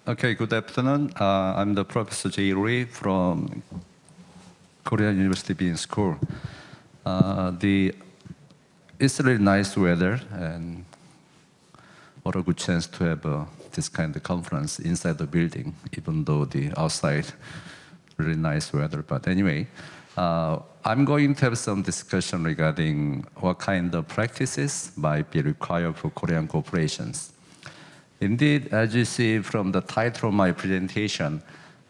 Okay, good afternoon. I'm the Professor Hyuk Rhee from Korean University Business School. It's really nice weather, and what a good chance to have this kind of conference inside the building, even though the outside really nice weather. But anyway, I'm going to have some discussion regarding what kind of practices might be required for Korean corporations. Indeed, as you see from the title of my presentation,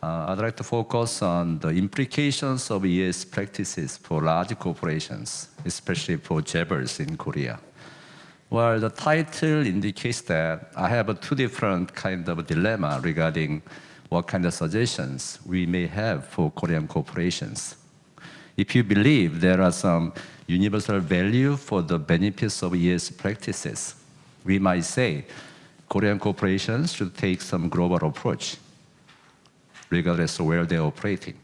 I'd like to focus on the implications of ESG practices for large corporations, especially for jabbers in Korea. Well, the title indicates that I have two different kind of dilemma regarding what kind of suggestions we may have for Korean corporations. If you believe there are some universal value for the benefits of ESG practices, we might say Korean corporations should take some global approach, regardless of where they're operating.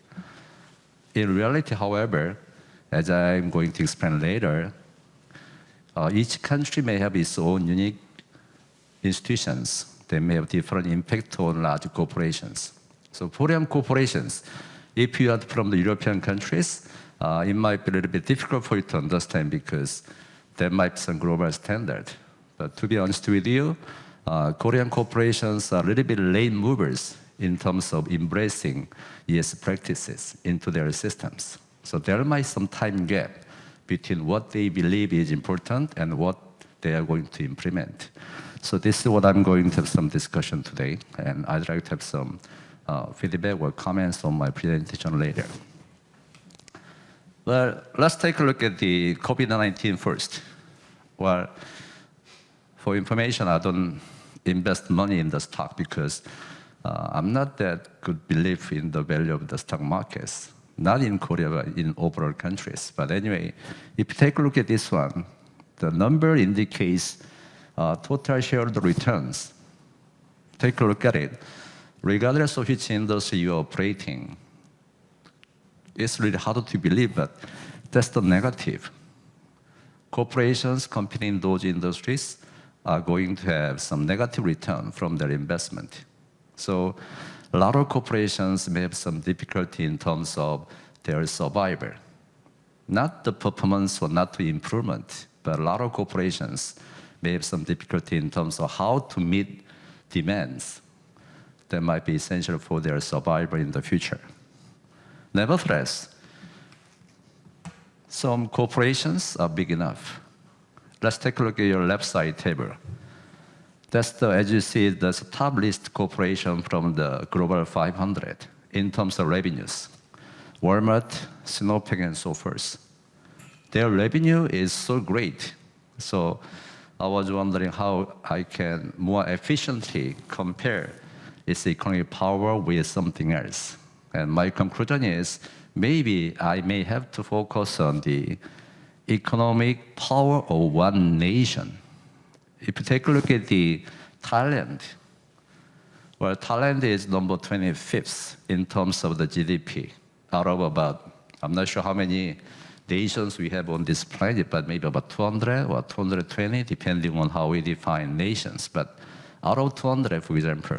In reality, however, as I'm going to explain later, each country may have its own unique institutions that may have different impact on large corporations. So Korean corporations, if you are from the European countries, it might be a little bit difficult for you to understand because there might be some global standard. But to be honest with you, Korean corporations are a little bit late movers in terms of embracing ESG practices into their systems. So there might be some time gap between what they believe is important and what they are going to implement. So this is what I'm going to have some discussion today, and I'd like to have some feedback or comments on my presentation later. Well, let's take a look at the COVID-19 first. Well, for information, I don't invest money in the stock because I'm not that good belief in the value of the stock markets, not in Korea, but in overall countries. But anyway, if you take a look at this one, the number indicates total shareholder returns. Take a look at it. Regardless of which industry you're operating, it's really hard to believe, but that's the negative. Corporations competing in those industries are going to have some negative return from their investment. So a lot of corporations may have some difficulty in terms of their survival. Not the performance or not the improvement, but a lot of corporations may have some difficulty in terms of how to meet demands that might be essential for their survival in the future. Nevertheless, some corporations are big enough. Let's take a look at your left side table. That's as you see, that's the top list corporation from the Global 500 in terms of revenues. Walmart, Sinopec, and so forth. Their revenue is so great. So I was wondering how I can more efficiently compare its economic power with something else. And my conclusion is maybe I may have to focus on the economic power of one nation. If you take a look at the Thailand, well, Thailand is number 25th in terms of the GDP, out of about, I'm not sure how many nations we have on this planet, but maybe about 200 or 220, depending on how we define nations. But out of 200, for example,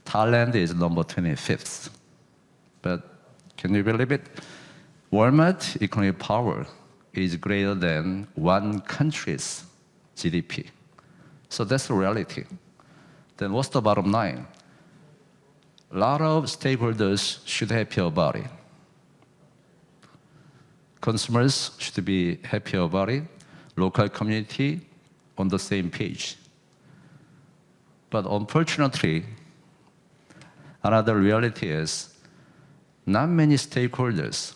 Thailand is number 25th. But can you believe it? Walmart economic power is greater than one country's GDP. So that's the reality. Then what's the bottom line? A lot of stakeholders should be happy about it. Consumers should be happy about it. Local community on the same page. But unfortunately, another reality is not many stakeholders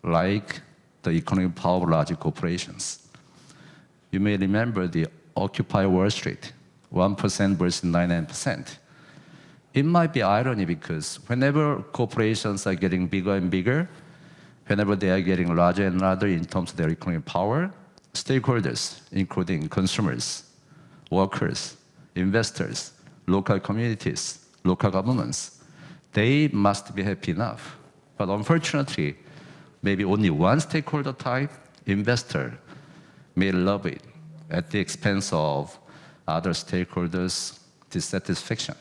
like the economic power of large corporations. You may remember the Occupy Wall Street, 1% versus 99%. It might be irony because whenever corporations are getting bigger and bigger, whenever they are getting larger and larger in terms of their economic power, stakeholders, including consumers, workers, investors, local communities, local governments, they must be happy enough. But unfortunately, maybe only one stakeholder type, investor, may love it at the expense of other stakeholders' dissatisfaction.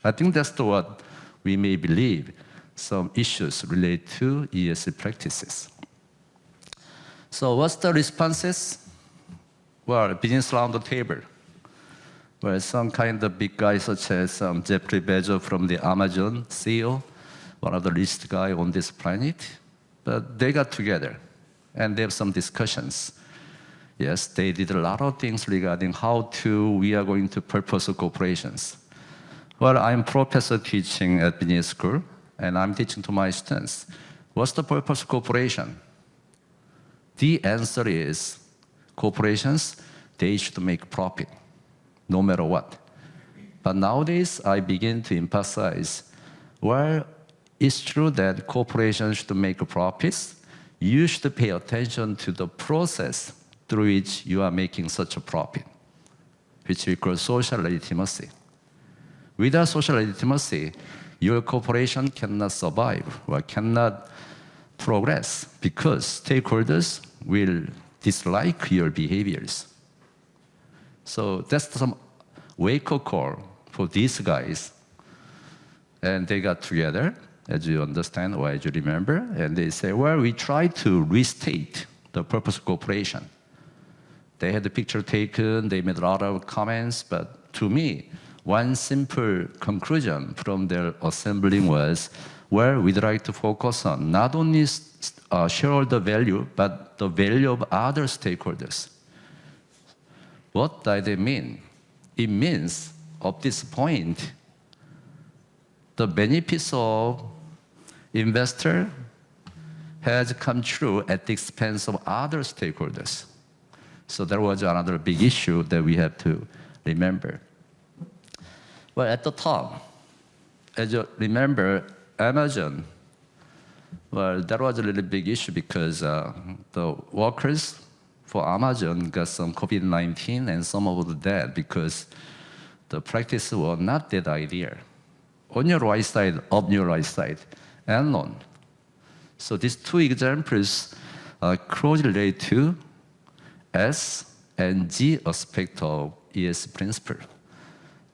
I think that's what we may believe, some issues related to ESG practices. So what's the responses? Well, business around the table. Well, some kind of big guys such as Jeffrey Bezos from the Amazon CEO, one of the richest guy on this planet, but they got together and they have some discussions. Yes, they did a lot of things regarding how we are going to purpose corporations. Well, I'm professor teaching at business school, and I'm teaching to my students. What's the purpose of corporation? The answer is corporations, they should make profit, no matter what. But nowadays, I begin to emphasize, well, it's true that corporations should make profits. You should pay attention to the process through which you are making such a profit, which we call social legitimacy. Without social legitimacy, your corporation cannot survive or cannot progress because stakeholders will dislike your behaviors. So that's some wake-up call for these guys. And they got together, as you understand or as you remember, and they say, well, we try to restate the purpose of corporation. They had the picture taken, they made a lot of comments, but to me, one simple conclusion from their assembling was, well, we'd like to focus on not only shareholder value, but the value of other stakeholders. What does it mean? It means, at this point, the benefits of investor has come true at the expense of other stakeholders. So that was another big issue that we have to remember. Well, at the top, as you remember, Amazon, well, that was a really big issue because the workers for Amazon got some COVID-19 and some of them dead because the practice was not that ideal. On your right side, up your right side, and on. So these two examples are closely related to S and G aspect of ESG principle.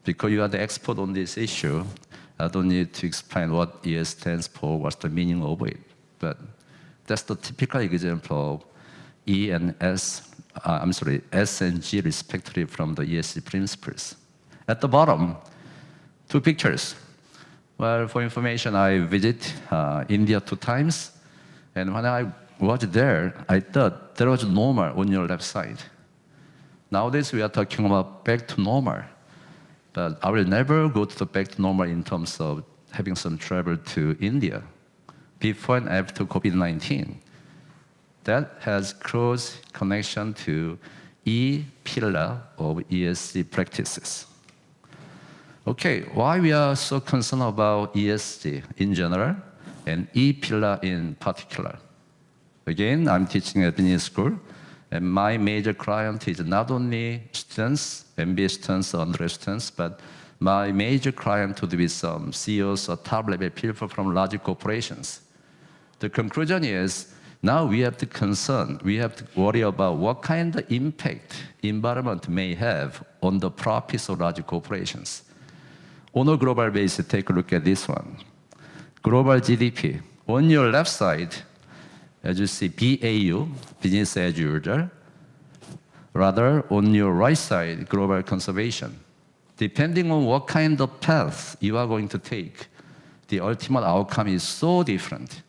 Because you are the expert on this issue, I don't need to explain what ES stands for, what's the meaning of it. But that's the typical example of S and G respectively from the ESG principles. At the bottom, two pictures. Well, for information, I visit India 2 times, and when I was there, I thought there was normal on your left side. Nowadays, we are talking about back to normal. But I will never go to the back to normal in terms of having some travel to India before and after COVID-19. That has close connection to E pillar of ESG practices. Okay, why we are so concerned about ESG in general and E pillar in particular? Again, I'm teaching at business school, and my major client is not only students, MBA students, undergrad students, but my major client would be some CEOs or top-level people from large corporations. The conclusion is, now we have to worry about what kind of impact environment may have on the profits of large corporations. On a global basis, take a look at this one. Global GDP. On your left side, as you see, BAU, business as usual. Rather, on your right side, global conservation. Depending on what kind of path you are going to take, the ultimate outcome is so different.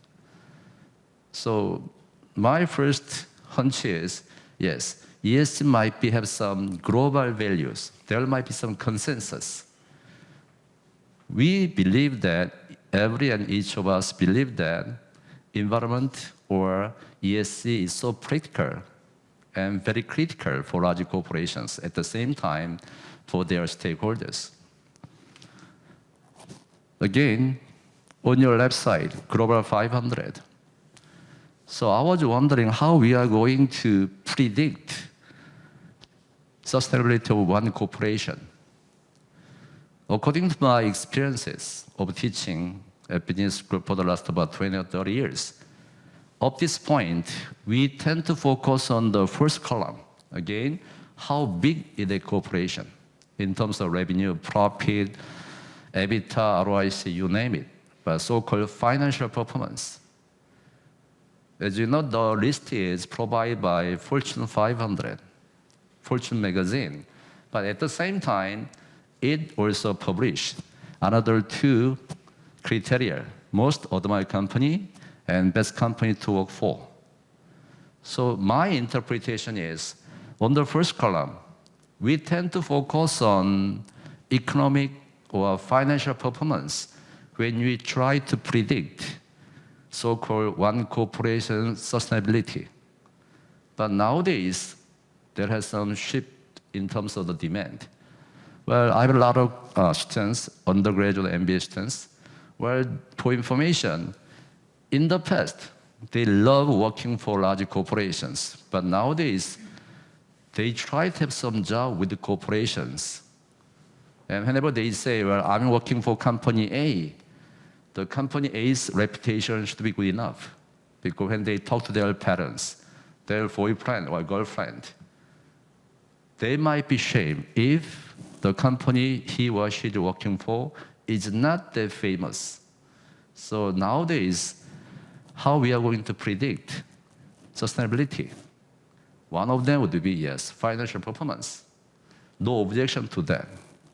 So my first hunch is, yes, ESG might have some global values. There might be some consensus. We believe that, every and each of us believe that environment or ESG is so practical and very critical for large corporations, at the same time for their stakeholders. Again, on your left side, Global 500. So I was wondering how we are going to predict sustainability of one corporation. According to my experiences of teaching at business school for the last about 20 or 30 years, at this point, we tend to focus on the first column. Again, how big is a corporation in terms of revenue, profit, EBITDA, ROIC, you name it, but so-called financial performance. As you know, the list is provided by Fortune 500, Fortune magazine. But at the same time, it also published another two criteria: most admired company and best company to work for. So my interpretation is, on the first column, we tend to focus on economic or financial performance when we try to predict so-called one corporation sustainability. But nowadays, there has some shift in terms of the demand. Well, I have a lot of students, undergraduate MBA students, well, for information, in the past, they love working for large corporations, but nowadays, they try to have some job with the corporations. And whenever they say, well, I'm working for company A, the company A's reputation should be good enough. Because when they talk to their parents, their boyfriend or girlfriend, they might be ashamed if the company he or she is working for is not that famous. So nowadays, how we are going to predict sustainability? One of them would be, yes, financial performance. No objection to that.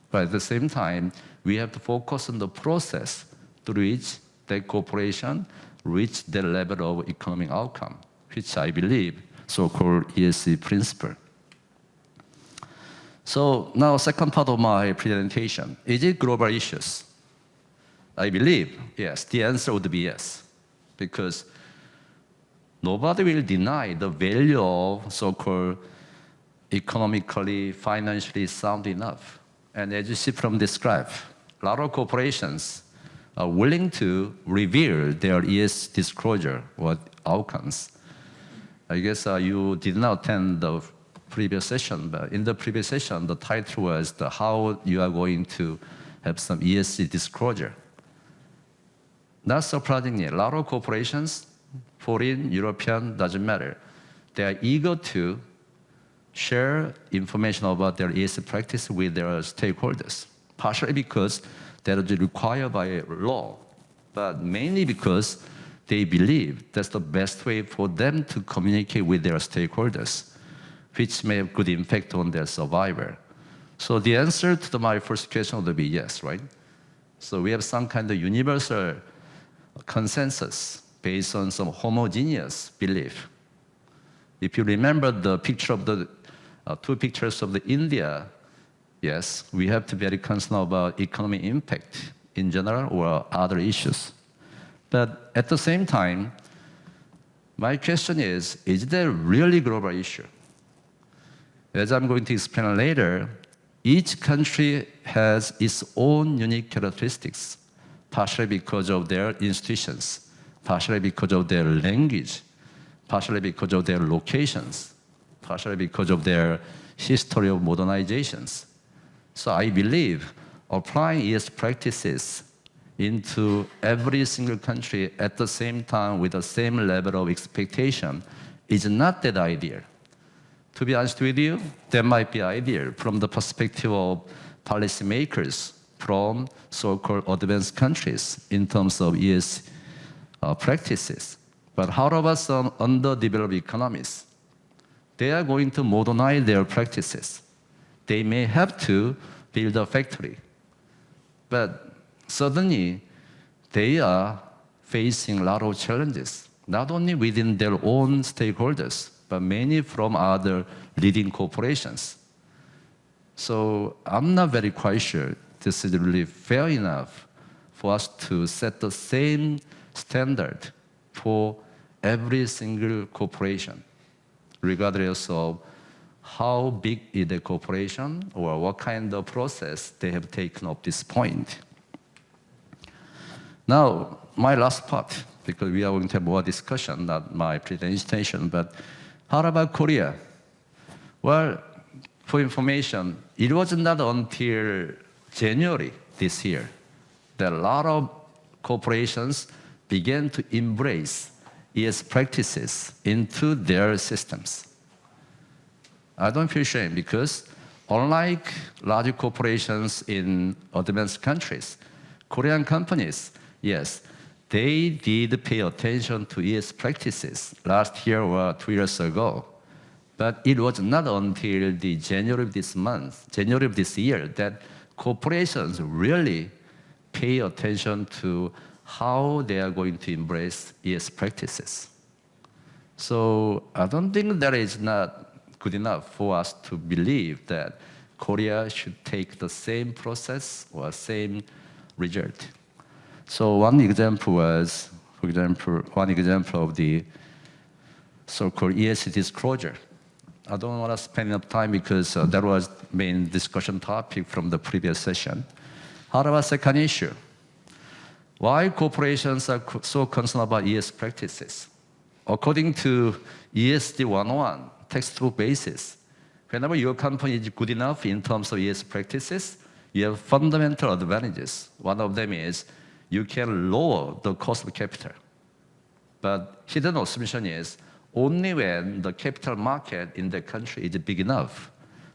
But at the same time, we have to focus on the process through which that corporation reach that level of economic outcome, which I believe so-called ESG principle. So now second part of my presentation, is it global issues? I believe, yes, the answer would be yes, because nobody will deny the value of so-called economically, financially sound enough. And as you see from this graph, a lot of corporations are willing to reveal their ESG disclosure or outcomes. I guess you did not attend the previous session, but in the previous session, the title was how you are going to have some ESG disclosure. Not surprisingly, a lot of corporations, foreign, European, doesn't matter. They are eager to share information about their ESG practice with their stakeholders, partially because that is required by law, but mainly because they believe that's the best way for them to communicate with their stakeholders, which may have good impact on their survival. So the answer to my first question would be yes, right? So we have some kind of universal consensus based on some homogeneous belief. If you remember the picture of the two pictures of the India, yes, we have to be very concerned about economic impact in general or other issues. But at the same time, my question is there really a global issue? As I'm going to explain later, each country has its own unique characteristics, partially because of their institutions, partially because of their language, partially because of their locations, partially because of their history of modernizations. So I believe applying ESG practices into every single country at the same time with the same level of expectation is not that ideal. To be honest with you, that might be ideal from the perspective of policymakers from so-called advanced countries in terms of ESG practices. But how about some underdeveloped economies? They are going to modernize their practices. They may have to build a factory. But suddenly, they are facing a lot of challenges, not only within their own stakeholders, but many from other leading corporations. So I'm not very quite sure this is really fair enough for us to set the same standard for every single corporation, regardless of how big is the corporation or what kind of process they have taken up this point. Now, my last part, because we are going to have more discussion, not my presentation, but how about Korea? Well, for information, it was not until January this year that a lot of corporations began to embrace ESG practices into their systems. I don't feel shame because unlike large corporations in advanced countries, Korean companies, yes, they did pay attention to ESG practices last year or 2 years ago. But it was not until the January of this year, that corporations really pay attention to how they are going to embrace ESG practices. So I don't think that is not good enough for us to believe that Korea should take the same process or same result. So one example was, for example, one example of the so-called ESG disclosure. I don't want to spend enough time because that was main discussion topic from the previous session. How about second issue? Why corporations are so concerned about ESG practices? According to ESG 101 textbook basis, whenever your company is good enough in terms of ESG practices, you have fundamental advantages. One of them is you can lower the cost of capital. But hidden assumption is only when the capital market in the country is big enough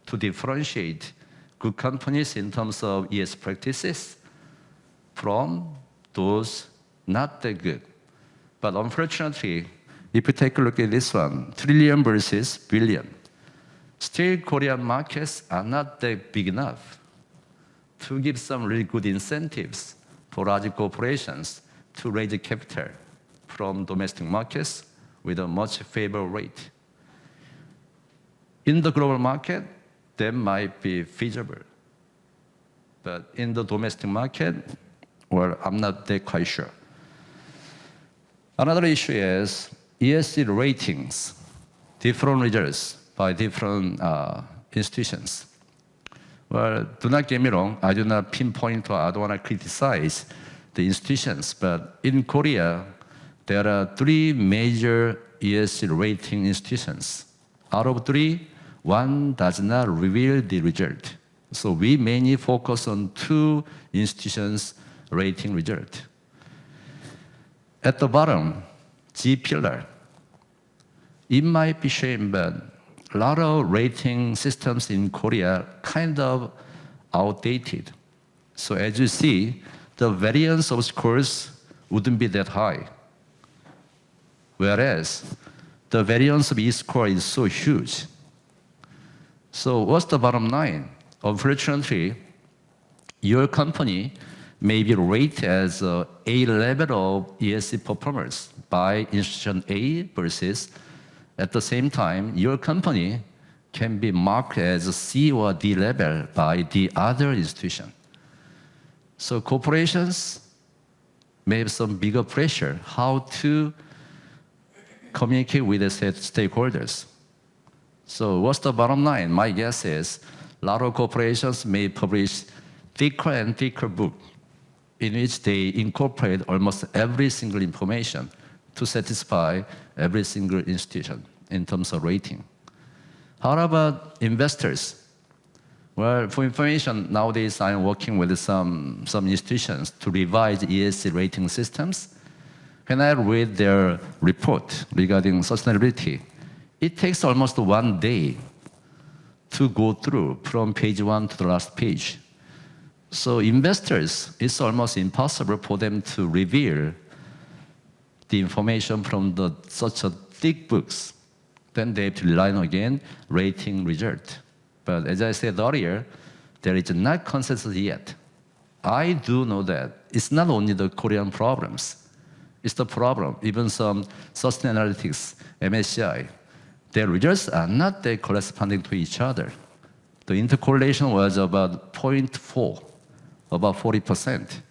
to differentiate good companies in terms of ESG practices from those not that good. But unfortunately, if you take a look at this one, trillion versus billion, still Korean markets are not that big enough to give some really good incentives for large corporations to raise capital from domestic markets with a much favorable rate. In the global market, that might be feasible. But in the domestic market, well, I'm not that quite sure. Another issue is ESG ratings, different results by different institutions. Well, do not get me wrong, I do not pinpoint or I don't want to criticize the institutions, but in Korea, there are 3 major ESG rating institutions. Out of 3, 1 does not reveal the result. So we mainly focus on 2 institutions rating result. At the bottom, G pillar. It might be shame, but a lot of rating systems in Korea kind of outdated. So as you see, the variance of scores wouldn't be that high. Whereas the variance of each score is so huge. So what's the bottom line? Unfortunately, your company may be rated as a level of ESG performance by institution A versus at the same time, your company can be marked as a C or D level by the other institution. So corporations may have some bigger pressure how to communicate with the stakeholders. So what's the bottom line? My guess is a lot of corporations may publish thicker and thicker book in which they incorporate almost every single information to satisfy every single institution in terms of rating. How about investors? Well, for information, nowadays I'm working with some institutions to revise ESG rating systems. When I read their report regarding sustainability, it takes almost 1 day to go through from page 1 to the last page. So investors, it's almost impossible for them to reveal the information from such a thick books. Then they have to rely on again rating result. But as I said earlier, there is not consensus yet. I do know that it's not only the Korean problems. It's the problem. Even some Sustainalytics, MSCI, their results are not that corresponding to each other. The intercorrelation was about 0.4, about 40%.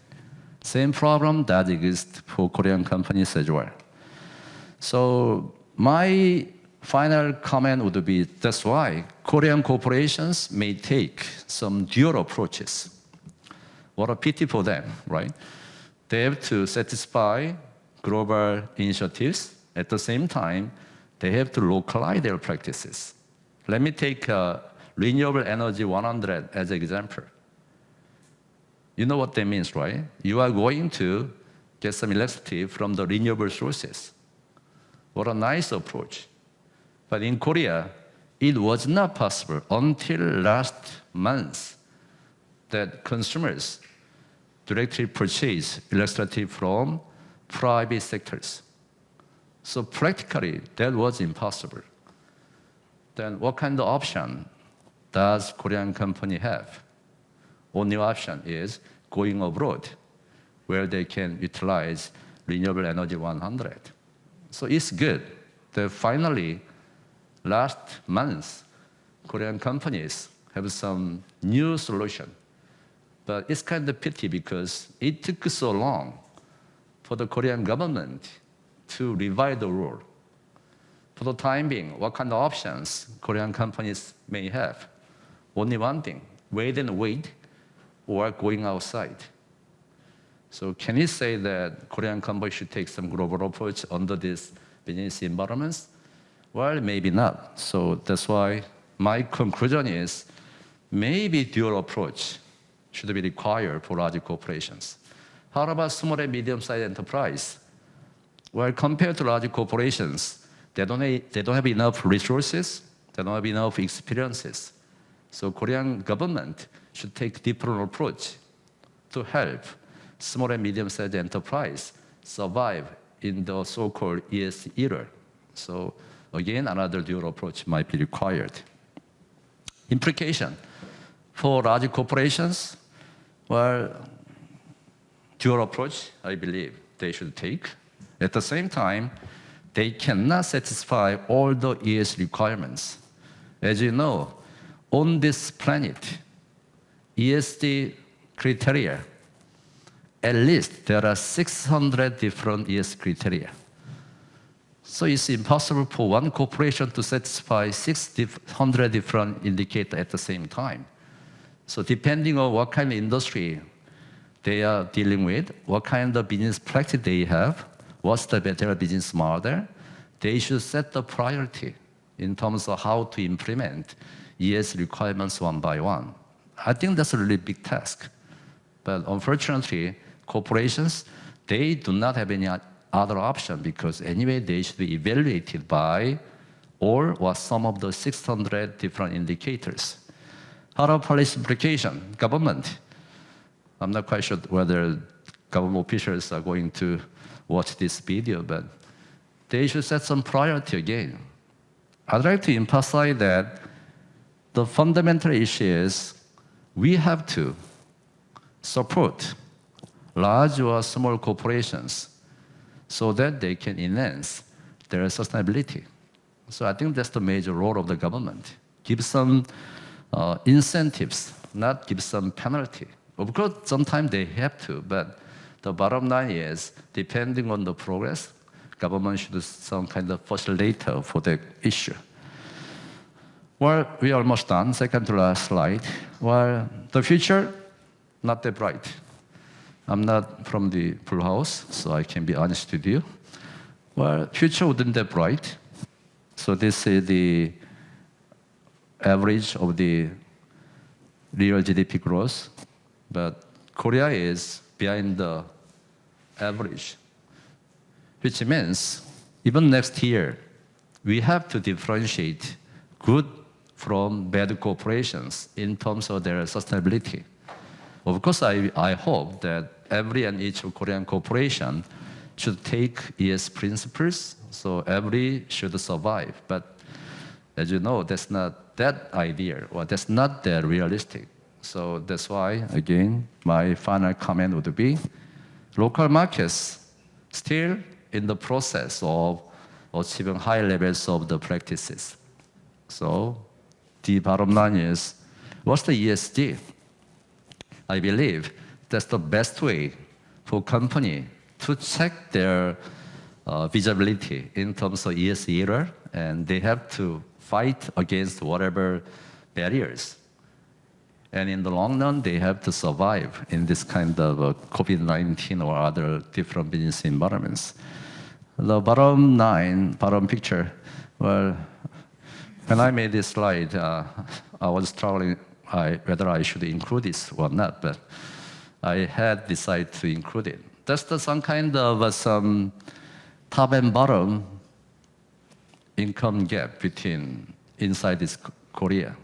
Same problem that exists for Korean companies as well. So my final comment would be that's why Korean corporations may take some dual approaches. What a pity for them, right? They have to satisfy global initiatives. At the same time, they have to localize their practices. Let me take renewable energy 100 as an example. You know what that means, right? You are going to get some electricity from the renewable sources. What a nice approach. But in Korea, it was not possible until last month that consumers directly purchase electricity from private sectors. So practically, that was impossible. Then what kind of option does Korean company have? Only option is going abroad, where they can utilize renewable energy 100. So it's good that finally, last month, Korean companies have some new solution. But it's kind of pity because it took so long for the Korean government to revise the rule. For the time being, what kind of options Korean companies may have? Only one thing, wait and wait, or going outside. So can you say that Korean companies should take some global approach under this business environments? Well, maybe not. So that's why my conclusion is maybe dual approach should be required for large corporations. How about small and medium-sized enterprise? Well, compared to large corporations, they don't have enough resources, they don't have enough experiences. So Korean government should take different approach to help small and medium-sized enterprise survive in the so-called ESG era. So again, another dual approach might be required. Implication for large corporations, well, dual approach, I believe they should take. At the same time, they cannot satisfy all the ESG requirements. As you know, on this planet, ESG criteria, at least there are 600 different ESG criteria. So it's impossible for one corporation to satisfy 600 different indicators at the same time. So depending on what kind of industry they are dealing with, what kind of business practice they have, what's the better business model, they should set the priority in terms of how to implement ESG requirements one by one. I think that's a really big task. But unfortunately, corporations, they do not have any other option because anyway, they should be evaluated by all or some of the 600 different indicators. How about policy implication? Government. I'm not quite sure whether government officials are going to watch this video, but they should set some priority again. I'd like to emphasize that the fundamental issue is we have to support large or small corporations so that they can enhance their sustainability. So I think that's the major role of the government. Give some incentives, not give some penalty. Of course, sometimes they have to, but the bottom line is, depending on the progress, government should do some kind of facilitator for the issue. Well, we are almost done. Second to last slide. Well, the future, not that bright. I'm not from the Full House, so I can be honest with you. Well, future wouldn't that bright. So this is the average of the real GDP growth, but Korea is behind the average, which means even next year, we have to differentiate good from bad corporations in terms of their sustainability. Of course, I hope that every and each Korean corporation should take ES principles, so every should survive. But as you know, that's not that ideal, or that's not that realistic. So that's why, again, my final comment would be, local markets still in the process of achieving high levels of the practices. So the bottom line is, what's the ESG? I believe that's the best way for company to check their visibility in terms of ESG Era, and they have to fight against whatever barriers. And in the long run, they have to survive in this kind of COVID-19 or other different business environments. The bottom picture, well, when I made this slide, I was struggling whether I should include this or not, but I had decided to include it. That's some kind of some top and bottom income gap between inside this Korea.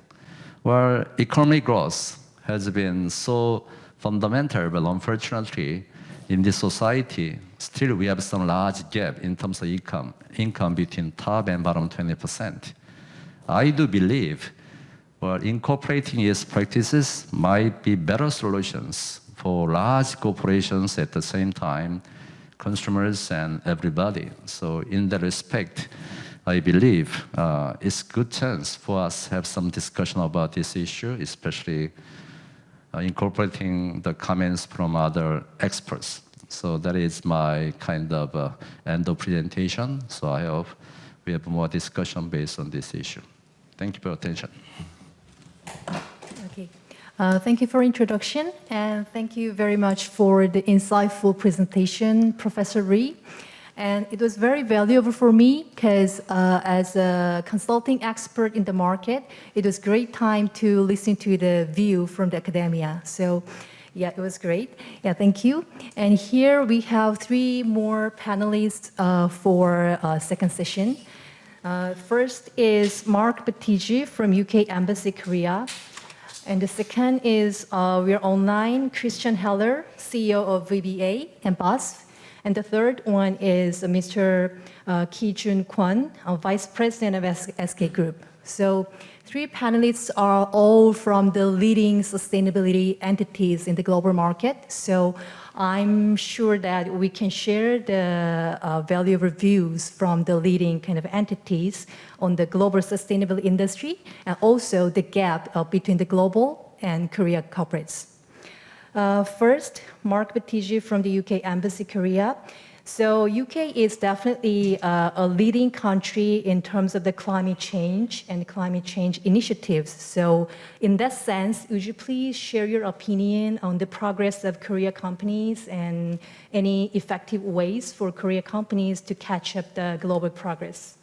Well, economic growth has been so fundamental, but unfortunately, in this society, still we have some large gap in terms of income between top and bottom 20%. I do believe, well, incorporating ESG practices might be better solutions for large corporations at the same time, consumers and everybody. So in that respect, I believe it's a good chance for us to have some discussion about this issue, especially incorporating the comments from other experts. So that is my kind of end of presentation. So I hope we have more discussion based on this issue. Thank you for your attention. Okay. Thank you for introduction, and thank you very much for the insightful presentation, Professor Rhee. And it was very valuable for me because as a consulting expert in the market, it was great time to listen to the view from the academia. So yeah, it was great. Yeah, thank you. And here we have 3 more panelists for second session. First is Mark Batigi from UK Embassy, Korea. And the second is we're online, Christian Heller, CEO of VBA and BOSS. And the third one is Mr. Ki-Jun Kwon, Vice President of SK Group. So 3 panelists are all from the leading sustainability entities in the global market. So I'm sure that we can share the valuable views from the leading kind of entities on the global sustainable industry and also the gap between the global and Korea corporates. First, Mark Batigi from the UK Embassy, Korea. So UK is definitely a leading country in terms of the climate change and climate change initiatives. So in that sense, would you please share your opinion on the progress of Korea companies and any effective ways for Korea companies to catch up the global progress?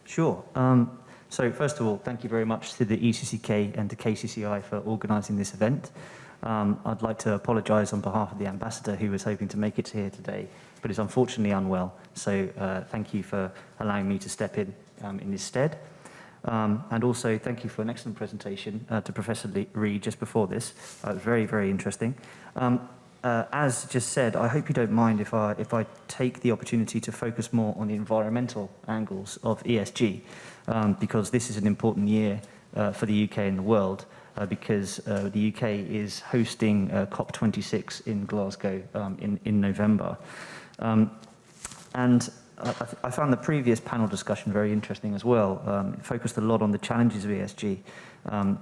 Sure. So first of all, thank you very much to the ECCK and to KCCI for organising this event. I'd like to apologise on behalf of the ambassador who was hoping to make it here today, but is unfortunately unwell. So thank you for allowing me to step in his stead. And also thank you for an excellent presentation to Professor Rhee just before this. It was very, very interesting. As just said, I hope you don't mind if I take the opportunity to focus more on the environmental angles of ESG, because this is an important year for the UK and the world, because the UK is hosting COP26 in Glasgow in November. And I found the previous panel discussion very interesting as well. It focused a lot on the challenges of ESG and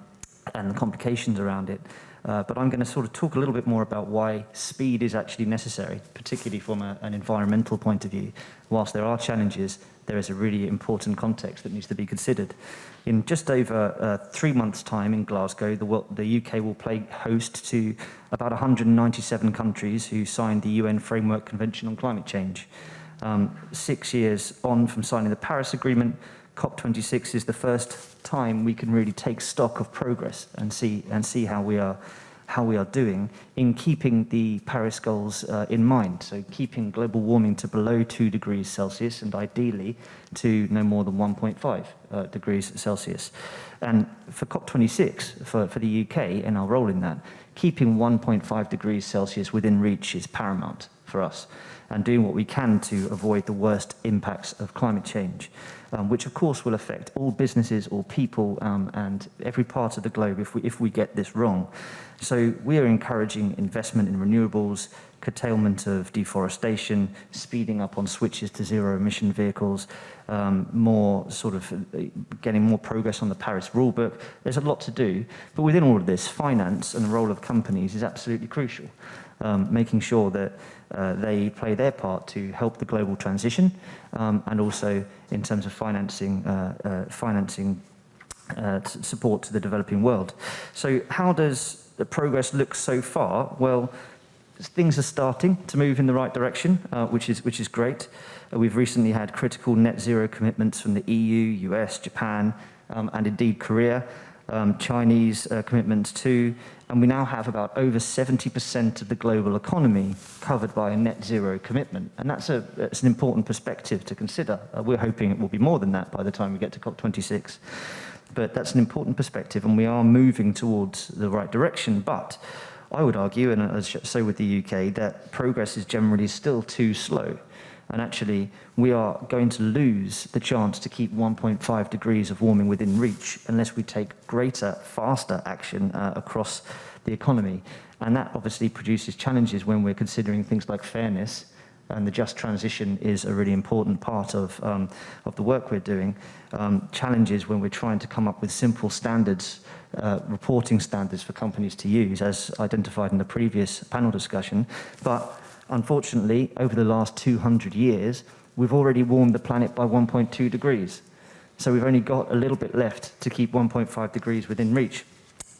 the complications around it. But I'm going to sort of talk a little bit more about why speed is actually necessary, particularly from an environmental point of view. Whilst there are challenges, there is a really important context that needs to be considered. In just over 3 months' time in Glasgow, the UK will play host to about 197 countries who signed the UN Framework Convention on Climate Change. 6 years on from signing the Paris Agreement, COP26 is the first time we can really take stock of progress and see how we are doing in keeping the Paris goals in mind. So keeping global warming to below 2 degrees Celsius and ideally to no more than 1.5 degrees Celsius. And for COP26, for the UK and our role in that, keeping 1.5 degrees Celsius within reach is paramount for us, and doing what we can to avoid the worst impacts of climate change, which of course will affect all businesses, all people, and every part of the globe if we get this wrong. So we are encouraging investment in renewables, curtailment of deforestation, speeding up on switches to zero-emission vehicles, more sort of getting more progress on the Paris rulebook. There's a lot to do, but within all of this, finance and the role of companies is absolutely crucial. Making sure that they play their part to help the global transition, and also in terms of financing support to the developing world. So how does the progress look so far? Well, things are starting to move in the right direction, which is great. We've recently had critical net zero commitments from the EU, US, Japan, and indeed Korea. Chinese commitments too, and we now have about over 70% of the global economy covered by a net zero commitment. And that's an important perspective to consider. We're hoping it will be more than that by the time we get to COP26. But that's an important perspective, and we are moving towards the right direction. But I would argue, and so with the UK, that progress is generally still too slow. And actually, we are going to lose the chance to keep 1.5 degrees of warming within reach unless we take greater, faster action across the economy. And that obviously produces challenges when we're considering things like fairness, and the just transition is a really important part of the work we're doing. Challenges when we're trying to come up with simple standards, reporting standards for companies to use, as identified in the previous panel discussion. But unfortunately, over the last 200 years, we've already warmed the planet by 1.2 degrees. So we've only got a little bit left to keep 1.5 degrees within reach.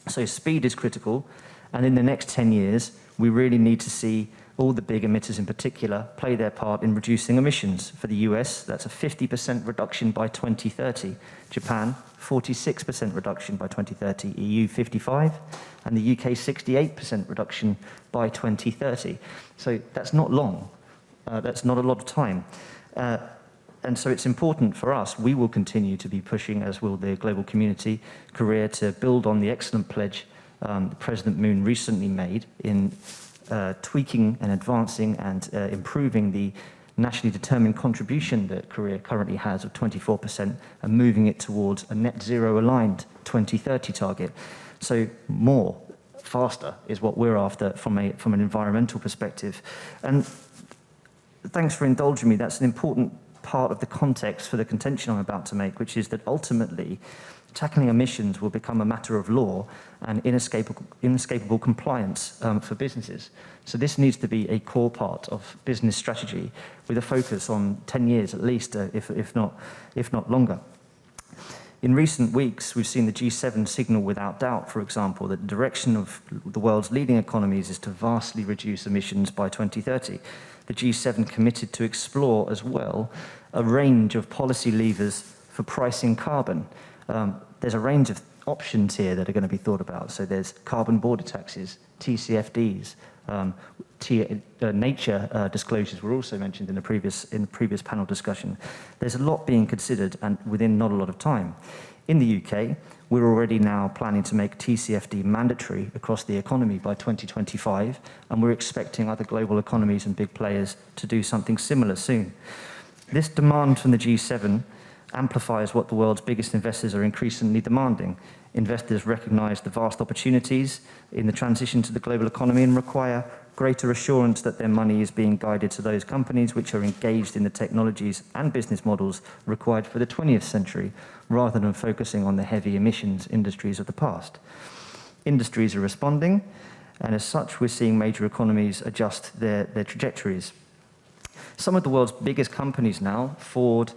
So speed is critical, and in the next 10 years, we really need to see all the big emitters in particular play their part in reducing emissions. For the US, that's a 50% reduction by 2030. Japan, 46% reduction by 2030. EU, 55%, and the UK, 68% reduction by 2030. So that's not long. That's not a lot of time. And so it's important for us. We will continue to be pushing, as will the global community, Korea, to build on the excellent pledge President Moon recently made in tweaking and advancing and improving the nationally determined contribution that Korea currently has of 24% and moving it towards a net zero aligned 2030 target. So more, faster is what we're after from an environmental perspective. And thanks for indulging me. That's an important part of the context for the contention I'm about to make, which is that ultimately tackling emissions will become a matter of law and inescapable compliance for businesses. So this needs to be a core part of business strategy with a focus on 10 years at least, if not longer. In recent weeks, we've seen the G7 signal without doubt, for example, that the direction of the world's leading economies is to vastly reduce emissions by 2030. The G7 committed to explore as well a range of policy levers for pricing carbon. There's a range of options here that are going to be thought about. So there's carbon border taxes, TCFDs, nature disclosures were also mentioned in the previous panel discussion. There's a lot being considered and within not a lot of time. In the UK, we're already now planning to make TCFD mandatory across the economy by 2025, and we're expecting other global economies and big players to do something similar soon. This demand from the G7 amplifies what the world's biggest investors are increasingly demanding. Investors recognize the vast opportunities in the transition to the global economy and require greater assurance that their money is being guided to those companies which are engaged in the technologies and business models required for the 20th century, rather than focusing on the heavy emissions industries of the past. Industries are responding, and as such, we're seeing major economies adjust their trajectories. Some of the world's biggest companies now, Ford,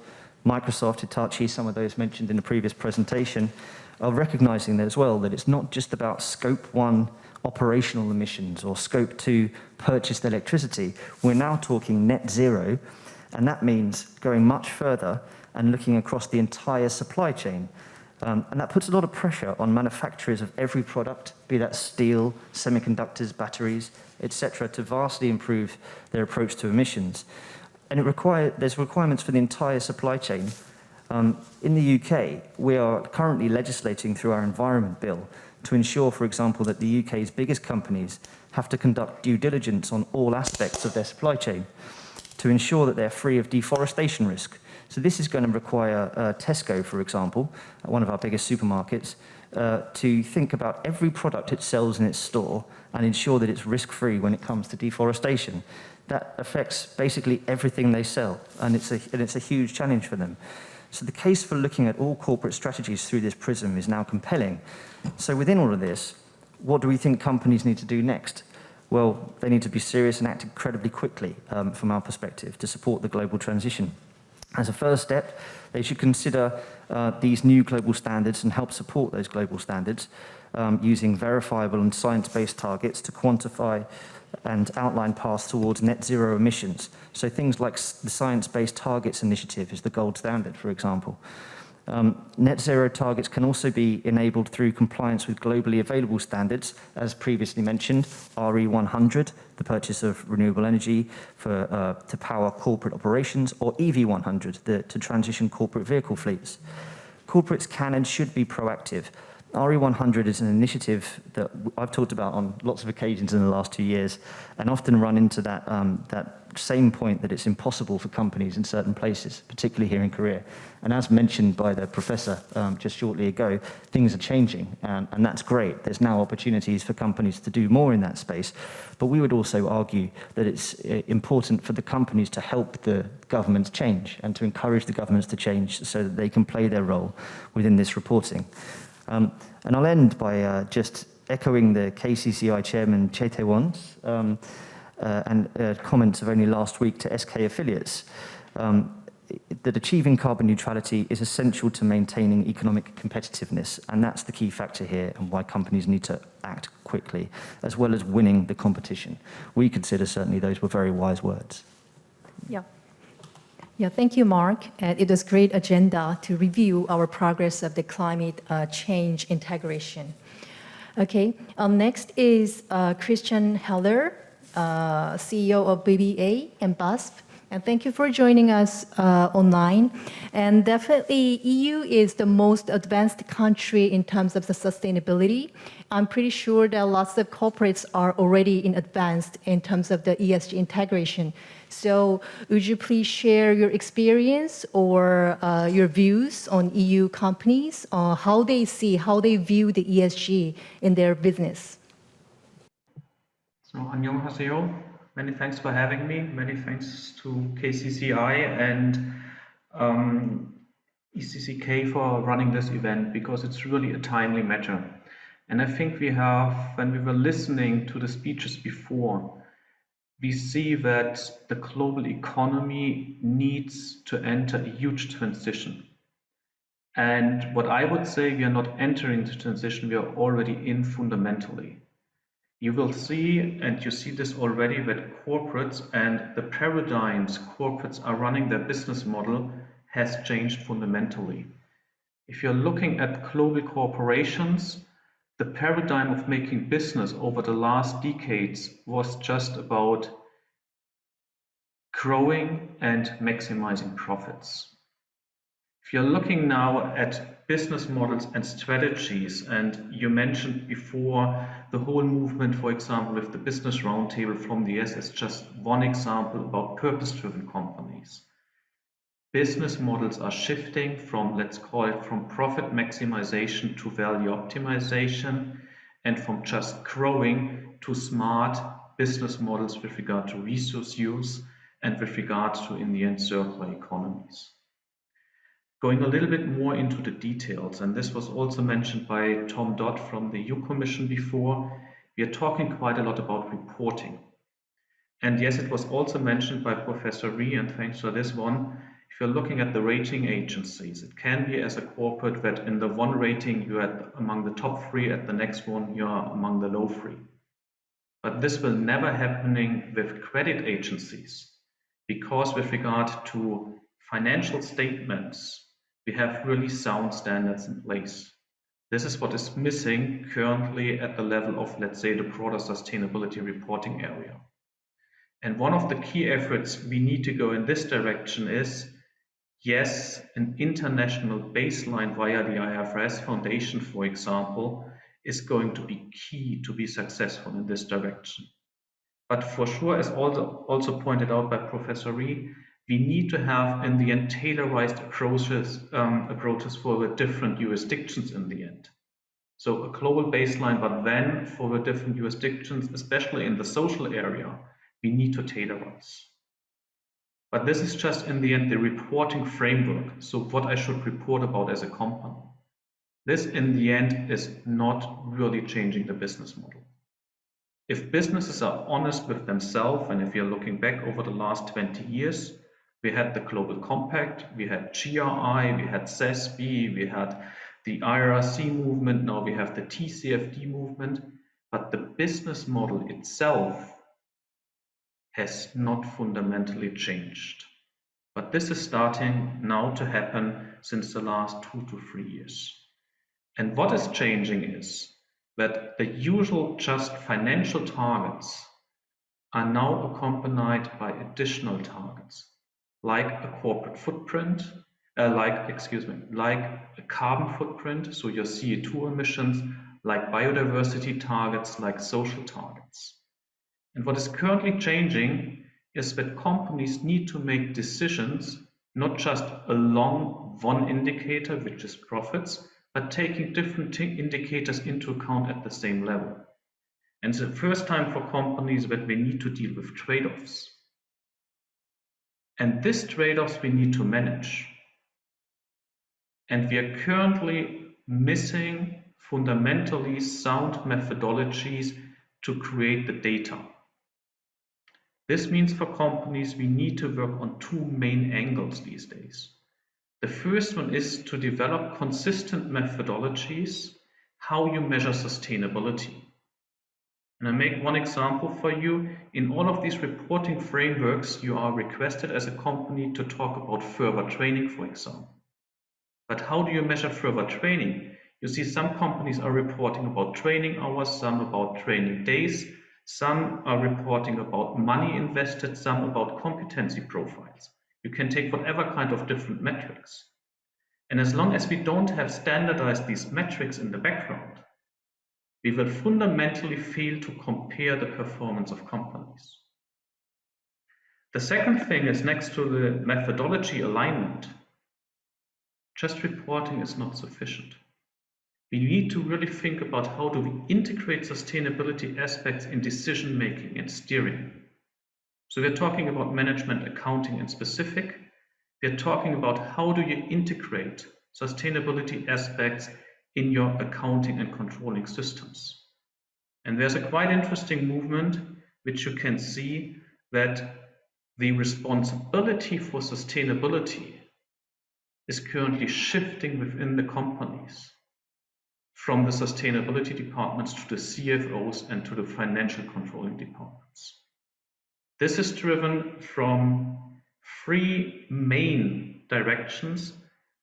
Microsoft, Hitachi, some of those mentioned in the previous presentation, are recognizing that as well, that it's not just about scope 1 operational emissions or scope 2 purchased electricity. We're now talking net zero, and that means going much further and looking across the entire supply chain. And that puts a lot of pressure on manufacturers of every product, be that steel, semiconductors, batteries, etc., to vastly improve their approach to emissions. And there's requirements for the entire supply chain. In the UK, we are currently legislating through our Environment Bill to ensure, for example, that the UK's biggest companies have to conduct due diligence on all aspects of their supply chain to ensure that they're free of deforestation risk. So this is going to require Tesco, for example, one of our biggest supermarkets, to think about every product it sells in its store and ensure that it's risk-free when it comes to deforestation. That affects basically everything they sell, and it's a huge challenge for them. So the case for looking at all corporate strategies through this prism is now compelling. So within all of this, what do we think companies need to do next? Well, they need to be serious and act incredibly quickly from our perspective to support the global transition. As a first step, they should consider these new global standards and help support those global standards using verifiable and science-based targets to quantify and outline paths towards net zero emissions. So things like the Science Based Targets Initiative is the gold standard, for example. Net zero targets can also be enabled through compliance with globally available standards, as previously mentioned, RE100, the purchase of renewable energy to power corporate operations, or EV100, to transition corporate vehicle fleets. Corporates can and should be proactive. RE100 is an initiative that I've talked about on lots of occasions in the last 2 years, and often run into that same point that it's impossible for companies in certain places, particularly here in Korea. And as mentioned by the professor just shortly ago, things are changing, and that's great. There's now opportunities for companies to do more in that space. But we would also argue that it's important for the companies to help the governments change and to encourage the governments to change so that they can play their role within this reporting. And I'll end by just echoing the KCCI chairman, Chae Tae-won's comments of only last week to SK affiliates, that achieving carbon neutrality is essential to maintaining economic competitiveness, and that's the key factor here and why companies need to act quickly, as well as winning the competition. We consider certainly those were very wise words. Yeah. Yeah, thank you, Mark. And it was a great agenda to review our progress of the climate change integration. Okay, next is Christian Heller, CEO of BBA and BASF. And thank you for joining us online. And definitely, EU is the most advanced country in terms of the sustainability. I'm pretty sure that lots of corporates are already in advanced in terms of the ESG integration. So would you please share your experience or your views on EU companies, how they view the ESG in their business? So, 안녕하세요. Many thanks for having me. Many thanks to KCCI and ECCK for running this event, because it's really a timely matter. And I think when we were listening to the speeches before, we see that the global economy needs to enter a huge transition. And what I would say, we are not entering the transition, we are already in fundamentally. You will see, and you see this already, that corporates and the paradigms corporates are running their business model has changed fundamentally. If you're looking at global corporations, the paradigm of making business over the last decades was just about growing and maximizing profits. If you're looking now at business models and strategies, and you mentioned before the whole movement, for example, with the Business Roundtable from the US as just one example about purpose-driven companies. Business models are shifting from, let's call it, from profit maximization to value optimization, and from just growing to smart business models with regard to resource use and with regard to, in the end, circular economies. Going a little bit more into the details, and this was also mentioned by Tom Dodd from the EU Commission before, we are talking quite a lot about reporting. And yes, it was also mentioned by Professor Rhee, and thanks for this one. If you're looking at the rating agencies, it can be as a corporate that in the one rating you are among the top 3, at the next one you are among the low 3. But this will never happening with credit agencies, because with regard to financial statements, we have really sound standards in place. This is what is missing currently at the level of, let's say, the broader sustainability reporting area. And one of the key efforts we need to go in this direction is, yes, an international baseline via the IFRS Foundation, for example, is going to be key to be successful in this direction. But for sure, as also pointed out by Professor Rhee, we need to have in the end tailorized approaches for the different jurisdictions in the end. So a global baseline, but then for the different jurisdictions, especially in the social area, we need to tailorize. But this is just in the end the reporting framework. So what I should report about as a company. This in the end is not really changing the business model. If businesses are honest with themselves, and if you're looking back over the last 20 years, we had the Global Compact, we had GRI, we had SASB, we had the IRC movement, now we have the TCFD movement, but the business model itself has not fundamentally changed. But this is starting now to happen since the last 2 to 3 years. And what is changing is that the usual just financial targets are now accompanied by additional targets, like a corporate footprint, like a carbon footprint, so your CO2 emissions, like biodiversity targets, like social targets. And what is currently changing is that companies need to make decisions not just along one indicator, which is profits, but taking different indicators into account at the same level. And it's the first time for companies that we need to deal with trade-offs. And these trade-offs we need to manage. And we are currently missing fundamentally sound methodologies to create the data. This means for companies we need to work on two main angles these days. The first one is to develop consistent methodologies how you measure sustainability. And I make one example for you. In all of these reporting frameworks, you are requested as a company to talk about further training, for example. But how do you measure further training? You see, some companies are reporting about training hours, some about training days, some are reporting about money invested, some about competency profiles. You can take whatever kind of different metrics. And as long as we don't have standardized these metrics in the background, we will fundamentally fail to compare the performance of companies. The second thing is, next to the methodology alignment, just reporting is not sufficient. We need to really think about how do we integrate sustainability aspects in decision making and steering. So we're talking about management accounting in specific. We're talking about how do you integrate sustainability aspects in your accounting and controlling systems. And there's a quite interesting movement which you can see, that the responsibility for sustainability is currently shifting within the companies from the sustainability departments to the CFOs and to the financial controlling departments. This is driven from three main directions.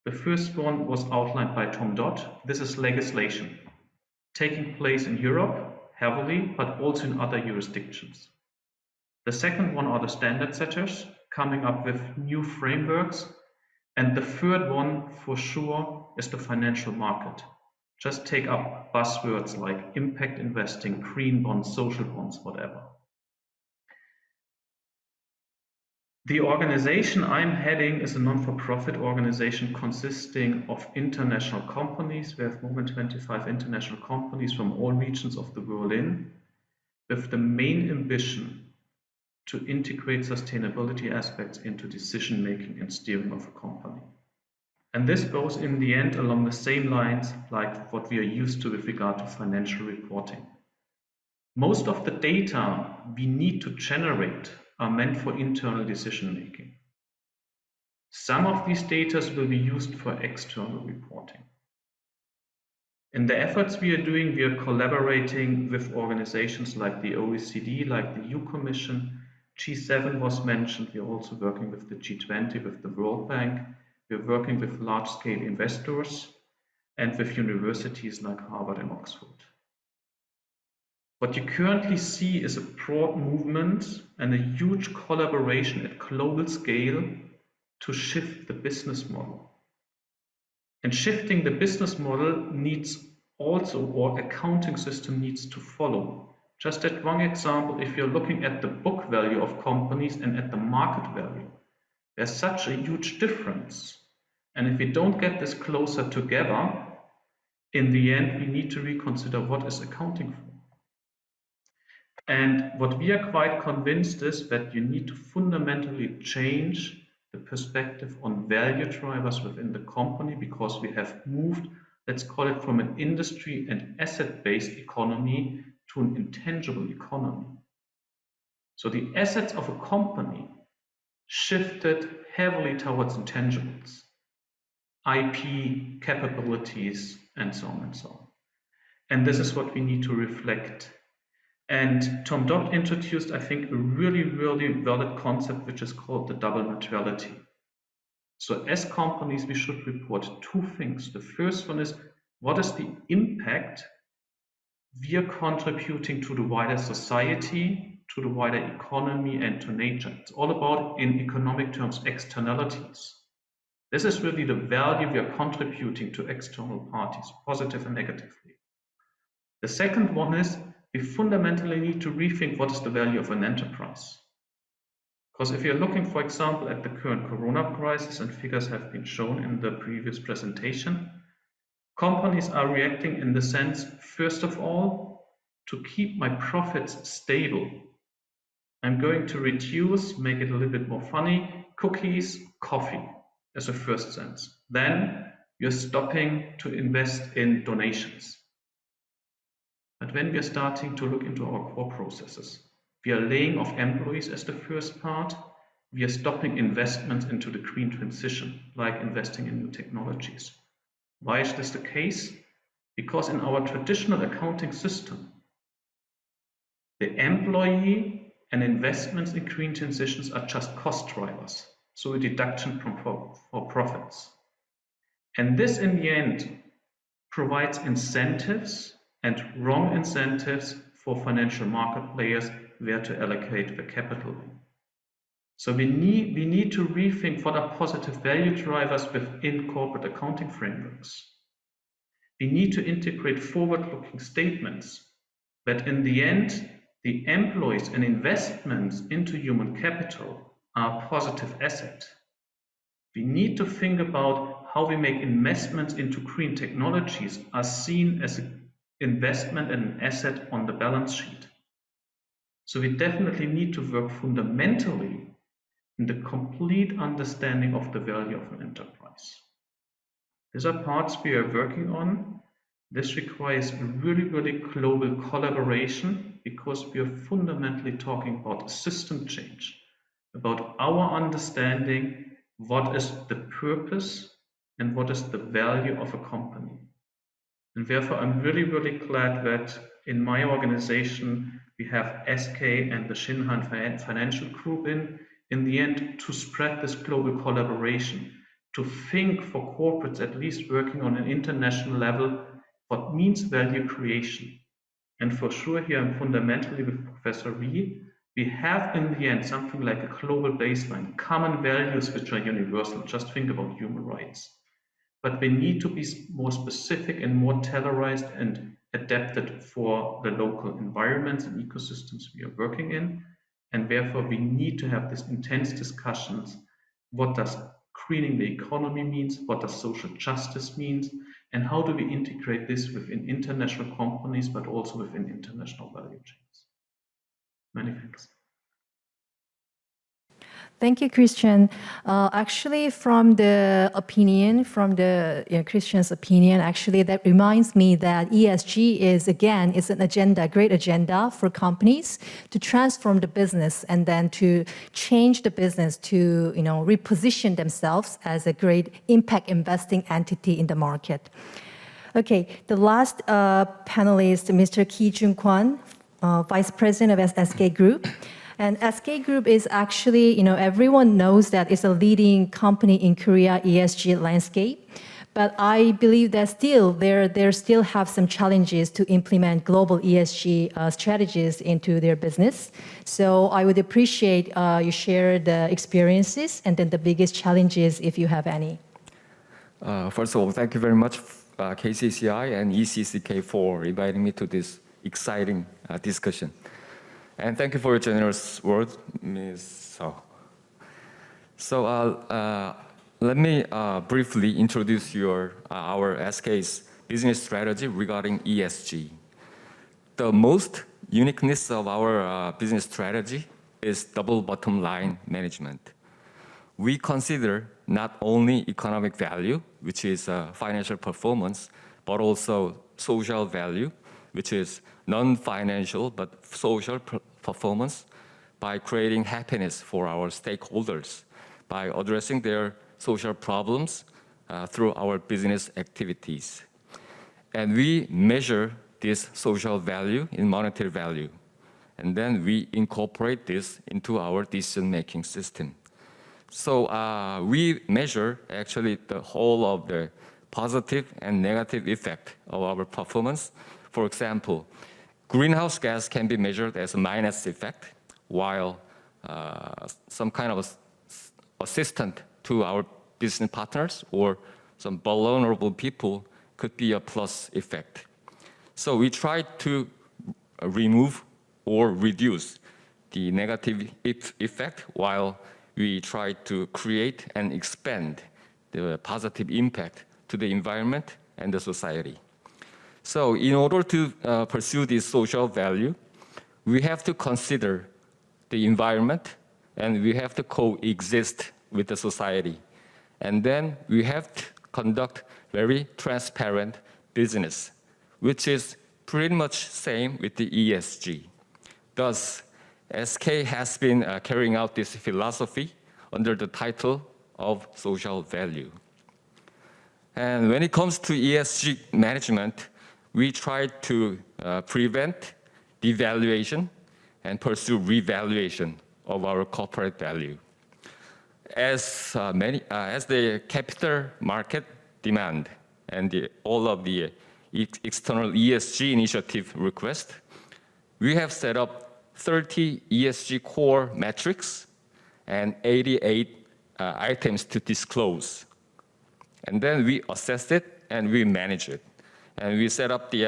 The first one was outlined by Tom Dodd. This is legislation taking place in Europe heavily, but also in other jurisdictions. The second one are the standard setters coming up with new frameworks. And the third one for sure is the financial market. Just take up buzzwords like impact investing, green bonds, social bonds, whatever. The organization I'm heading is a non-for-profit organization consisting of international companies. We have more than 25 international companies from all regions of the world with the main ambition to integrate sustainability aspects into decision making and steering of a company. And this goes in the end along the same lines like what we are used to with regard to financial reporting. Most of the data we need to generate are meant for internal decision making. Some of these data will be used for external reporting. In the efforts we are doing, we are collaborating with organizations like the OECD, like the EU Commission. G7 was mentioned. We are also working with the G20, with the World Bank. We are working with large-scale investors and with universities like Harvard and Oxford. What you currently see is a broad movement and a huge collaboration at global scale to shift the business model. And shifting the business model needs also, or accounting system needs to follow. Just that one example, if you're looking at the book value of companies and at the market value, there's such a huge difference. And if we don't get this closer together, in the end, we need to reconsider what is accounting for. And what we are quite convinced is that you need to fundamentally change the perspective on value drivers within the company, because we have moved, let's call it, from an industry and asset-based economy to an intangible economy. So the assets of a company shifted heavily towards intangibles, IP, capabilities, and so on and so on. And this is what we need to reflect. And Tom Dodd introduced, I think, a really, really valid concept, which is called the double materiality. So as companies, we should report two things. The first one is, what is the impact we are contributing to the wider society, to the wider economy, and to nature? It's all about, in economic terms, externalities. This is really the value we are contributing to external parties, positive and negatively. The second one is, we fundamentally need to rethink what is the value of an enterprise. Because if you're looking, for example, at the current corona crisis, and figures have been shown in the previous presentation, companies are reacting in the sense, first of all, to keep my profits stable. I'm going to reduce, make it a little bit more funny, cookies, coffee as a first sense. Then you're stopping to invest in donations. But when we're starting to look into our core processes, we are laying off employees as the first part. We are stopping investments into the green transition, like investing in new technologies. Why is this the case? Because in our traditional accounting system, the employee and investments in green transitions are just cost drivers, so a deduction for profits. And this, in the end, provides incentives and wrong incentives for financial market players where to allocate the capital. So we need to rethink what are positive value drivers within corporate accounting frameworks. We need to integrate forward-looking statements that in the end, the employees and investments into human capital are a positive asset. We need to think about how we make investments into green technologies are seen as an investment and an asset on the balance sheet. So we definitely need to work fundamentally in the complete understanding of the value of an enterprise. These are parts we are working on. This requires a really, really global collaboration because we are fundamentally talking about a system change, about our understanding what is the purpose and what is the value of a company. And therefore, I'm really, really glad that in my organization, we have SK and the Shinhan Financial Group in the end, to spread this global collaboration, to think for corporates, at least working on an international level, what means value creation. And for sure, here I'm fundamentally with Professor Rhee, we have in the end something like a global baseline, common values which are universal. Just think about human rights. But we need to be more specific and more tailorized and adapted for the local environments and ecosystems we are working in. And therefore, we need to have these intense discussions. What does greening the economy means? What does social justice means? And how do we integrate this within international companies, but also within international value chains? Many thanks. Thank you, Christian. Actually, from the opinion, Christian's opinion, actually, that reminds me that ESG is an agenda, great agenda for companies to transform the business and then to change the business to, reposition themselves as a great impact investing entity in the market. Okay, the last panelist, Mr. Ki Jun-kwon, Vice President of SK Group. And SK Group is actually, everyone knows that it's a leading company in Korea ESG landscape. But I believe that they still have some challenges to implement global ESG strategies into their business. So I would appreciate you share the experiences and then the biggest challenges if you have any. First of all, thank you very much, KCCI and ECCK, for inviting me to this exciting discussion. And thank you for your generous words, Ms. So let me briefly introduce our SK's business strategy regarding ESG. The most uniqueness of our business strategy is double bottom line management. We consider not only economic value, which is financial performance, but also social value, which is non-financial but social performance, by creating happiness for our stakeholders, by addressing their social problems through our business activities. And we measure this social value in monetary value. And then we incorporate this into our decision-making system. So we measure actually the whole of the positive and negative effect of our performance. For example, greenhouse gas can be measured as a minus effect, while some kind of assistant to our business partners or some vulnerable people could be a plus effect. So we try to remove or reduce the negative effect while we try to create and expand the positive impact to the environment and the society. So in order to pursue this social value, we have to consider the environment and we have to coexist with the society. And then we have to conduct very transparent business, which is pretty much same with the ESG. Thus, SK has been carrying out this philosophy under the title of social value. And when it comes to ESG management, we try to prevent devaluation and pursue revaluation of our corporate value. As the capital market demand and all of the external ESG initiative request, we have set up 30 ESG core metrics and 88 items to disclose. And then we assess it and we manage it. And we set up the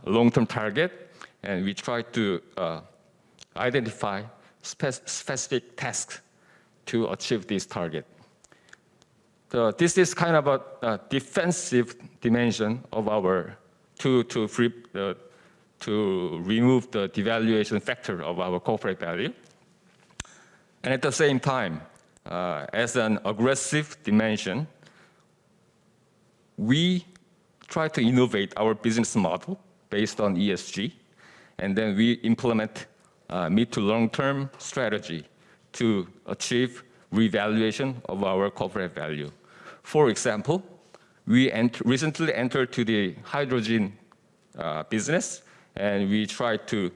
long-term target and we try to identify specific tasks to achieve this target. So this is kind of a defensive dimension of our to remove the devaluation factor of our corporate value. And at the same time, as an aggressive dimension, we try to innovate our business model based on ESG, and then we implement mid to long-term strategy to achieve revaluation of our corporate value. For example, we recently entered to the hydrogen business, and we try to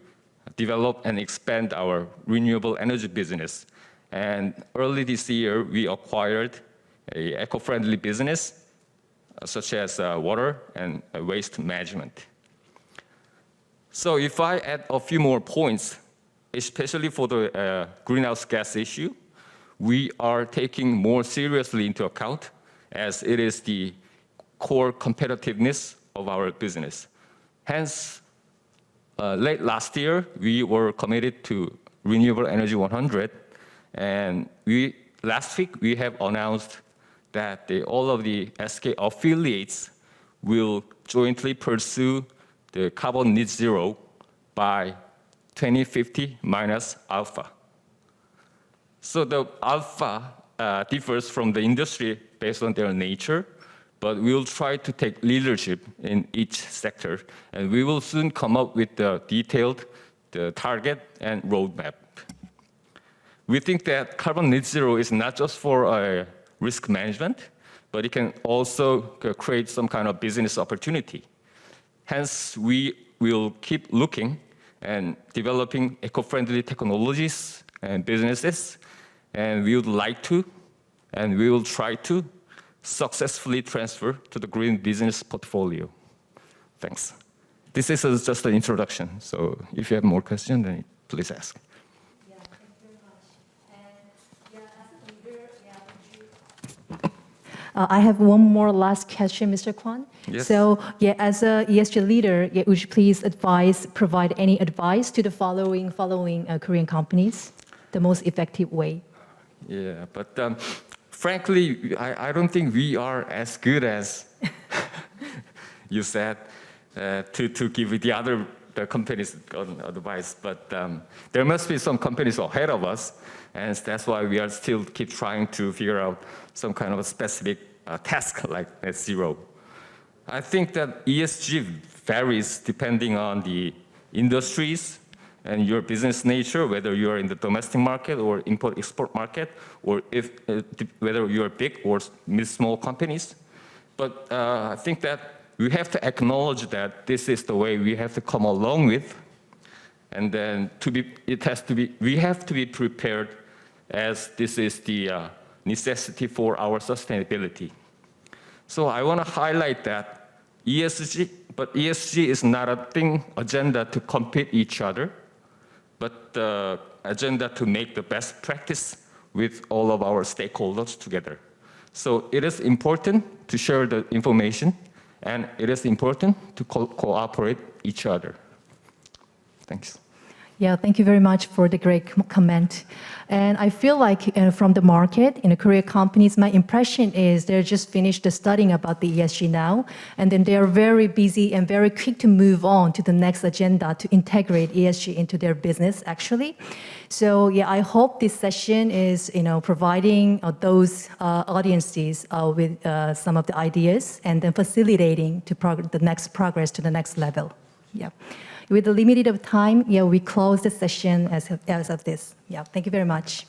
develop and expand our renewable energy business. And early this year, we acquired an eco-friendly business, such as water and waste management. So if I add a few more points, especially for the greenhouse gas issue, we are taking more seriously into account as it is the core competitiveness of our business. Hence, late last year, we were committed to Renewable Energy 100, and last week we have announced that all of the SK affiliates will jointly pursue the carbon net zero by 2050 minus alpha. So the alpha differs from the industry based on their nature, but we'll try to take leadership in each sector, and we will soon come up with the detailed target and roadmap. We think that carbon net zero is not just for risk management, but it can also create some kind of business opportunity. Hence, we will keep looking and developing eco-friendly technologies and businesses, and we would like to, and we will try to successfully transfer to the green business portfolio. Thanks. This is just an introduction, so if you have more questions, then please ask. Yeah, thank you very much. And as a leader, I have one more last question, Mr. Kwon. Yes. So, as a ESG leader, would you please provide any advice to the following Korean companies, the most effective way? Yeah, but frankly, I don't think we are as good as you said to give the companies advice. But there must be some companies ahead of us, and that's why we are still keep trying to figure out some kind of a specific task like net zero. I think that ESG varies depending on the industries and your business nature, whether you are in the domestic market or import-export market, or whether you are big or mid-small companies. But I think that we have to acknowledge that this is the way we have to come along with, and then we have to be prepared, as this is the necessity for our sustainability. So I want to highlight that ESG is not a thing, agenda to compete each other, but the agenda to make the best practice with all of our stakeholders together. So it is important to share the information, and it is important to cooperate each other. Thanks. Yeah, thank you very much for the great comment. And I feel like from the market, in the Korean companies, my impression is they're just finished the studying about the ESG now, and then they are very busy and very quick to move on to the next agenda to integrate ESG into their business, actually. So yeah, I hope this session is, providing those audiences with some of the ideas and then facilitating to the next progress to the next level. Yeah. With the limited of time, yeah, we close the session as of this. Yeah, thank you very much.